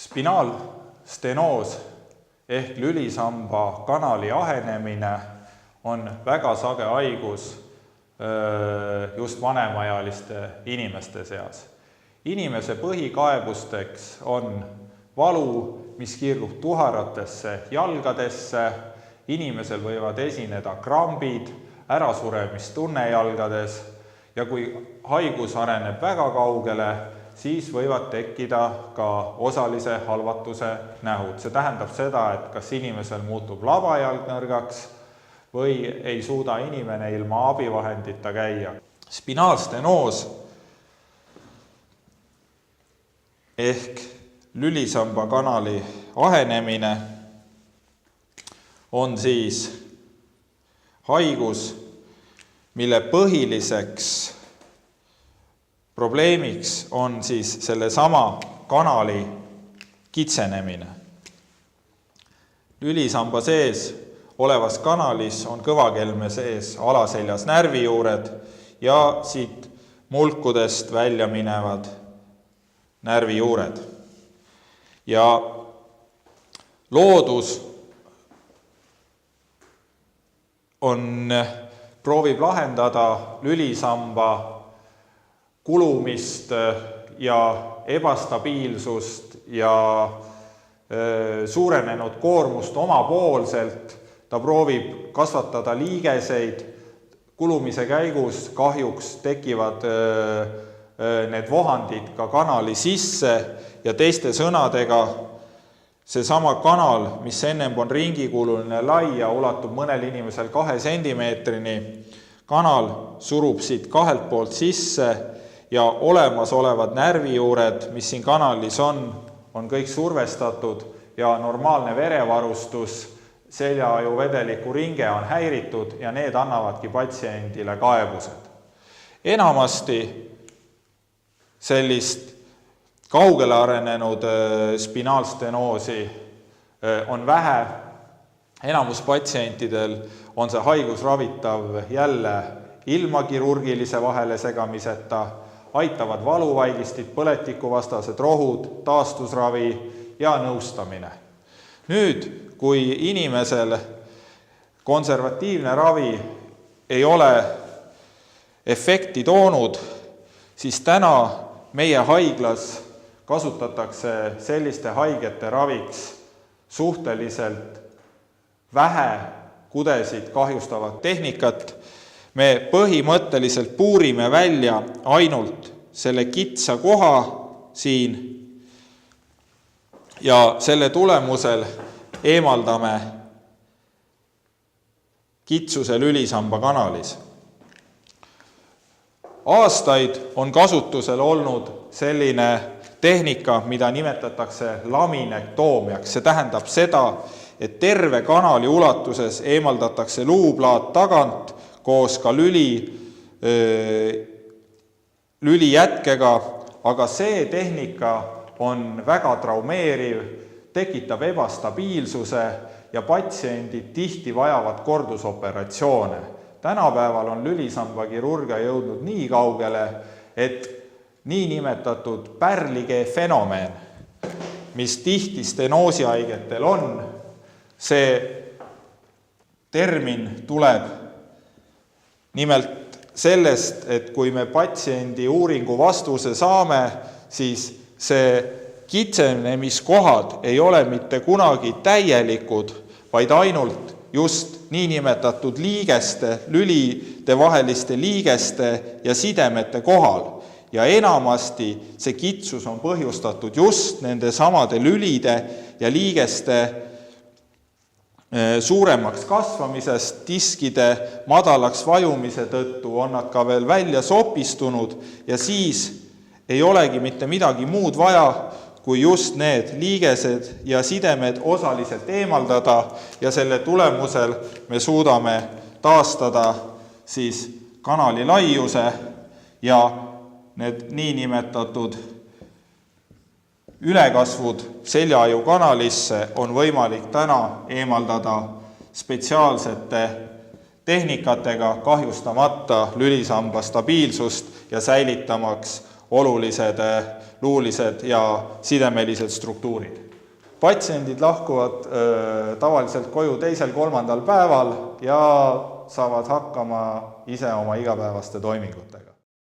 Spinaalstenoos ehk lülisamba kanali ahenemine on väga sage haigus just vanemaealiste inimeste seas. Inimese põhikaebusteks on valu, mis kiirgub tuharatesse jalgadesse, inimesel võivad esineda krambid, ärasuremistunne jalgades ja kui haigus areneb väga kaugele, siis võivad tekkida ka osalise halvatuse nähud. See tähendab seda, et kas inimesel muutub labajalg nõrgaks või ei suuda inimene ilma abivahendita käia. Spinaalstenoos ehk lülisamba kanali ahenemine on siis haigus, mille põhiliseks probleemiks on siis sellesama kanali kitsenemine. Lülisamba sees olevas kanalis on kõvakelme sees alaseljas närvijuured ja siit mulkudest välja minevad närvijuured. Ja loodus proovib lahendada lülisamba kulumist ja ebastabiilsust ja suurenenud koormust omapoolselt. Ta proovib kasvatada liigeseid, kulumise käigus kahjuks tekivad need vohandid ka kanali sisse ja teiste sõnadega seesama kanal, mis ennem on ringikuululine lai ja ulatub mõnel inimesel 2 sentimeetrini, kanal surub siit kahelt poolt sisse ja olemasolevad närvijuured, mis siin kanalis on kõik survestatud ja normaalne verevarustus, seljaaju vedeliku ringe on häiritud ja need annavadki patsiendile kaebused. Enamasti sellist kaugele arenenud spinaalstenoosi on vähe. Enamus patsientidel on see haigus ravitav jälle ilma kirurgilise vahele segamiseta, aitavad valuvaigistid, põletikuvastased rohud, taastusravi ja nõustamine. Nüüd, kui inimesel konservatiivne ravi ei ole efekti toonud, siis täna meie haiglas kasutatakse selliste haigete raviks suhteliselt vähe kudesid kahjustavat tehnikat. Me põhimõtteliselt puurime välja ainult selle kitsa koha siin ja selle tulemusel eemaldame kitsuse lülisamba kanalis. Aastaid on kasutusel olnud selline tehnika, mida nimetatakse laminektoomiaks. See tähendab seda, et terve kanali ulatuses eemaldatakse luuplaat tagant koos ka lülijätkega, aga see tehnika on väga traumeeriv, tekitab ebastabiilsuse ja patsiendid tihti vajavad kordusoperatsioone. Tänapäeval on lülisamba kirurgia jõudnud nii kaugele, et niinimetatud pärlikee fenomen, mis tihti stenoosihaigetel on, see termin tuleb nimelt sellest, et kui me patsiendi uuringu vastuse saame, siis see kitsenemiskohad ei ole mitte kunagi täielikud, vaid ainult just niinimetatud liigeste, lülide vaheliste liigeste ja sidemete kohal. Ja enamasti see kitsus on põhjustatud just nende samade lülide ja liigeste suuremaks kasvamisest, diskide madalaks vajumise tõttu on nad ka veel välja sopistunud ja siis ei olegi mitte midagi muud vaja, kui just need liigesed ja sidemed osaliselt eemaldada ja selle tulemusel me suudame taastada siis kanali laiuse ja need niinimetatud ülekasvud seljaaju kanalisse on võimalik täna eemaldada spetsiaalsete tehnikatega kahjustamata lülisamba stabiilsust ja säilitamaks olulised luulised ja sidemelised struktuurid. Patsiendid lahkuvad tavaliselt koju 2.-3. päeval ja saavad hakkama ise oma igapäevaste toimingutega.